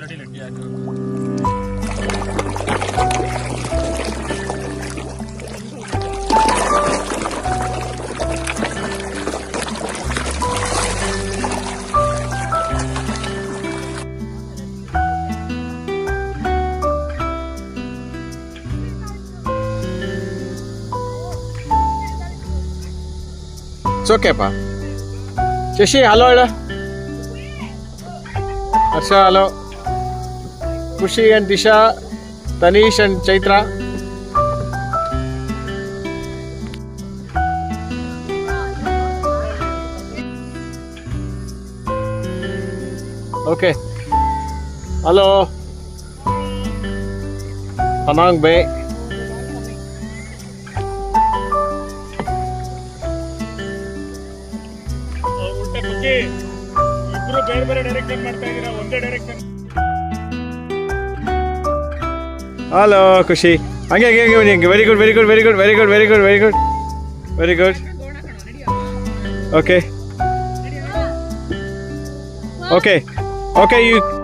Ready ಲೆಟ್ಟಿ ಹಾಕಿರೋದು. ಓಕೆಪ್ಪ. Shashi hello ಹೇಳ. Harsha hello. Khushi and Disha, Tanish and Chaitra. Okay hello. ಪನಾಂಗ್ ಬೇ. ಇಬ್ರು ಬೇರೆ ಬೇರೆ ಡೈರೆಕ್ಷನ್ ಮಾಡ್ತಾ ಇದೀರಾ, ಒಂದೇ ಡೈರೆಕ್ಷನ್. ಹಲೋ ಖುಷಿ. ಹಂಗೆ ಹಂಗೆ ಹಂಗೆ ಹಂಗೆ. Very good very good very good very good very good very good very good. Okay okay okay. You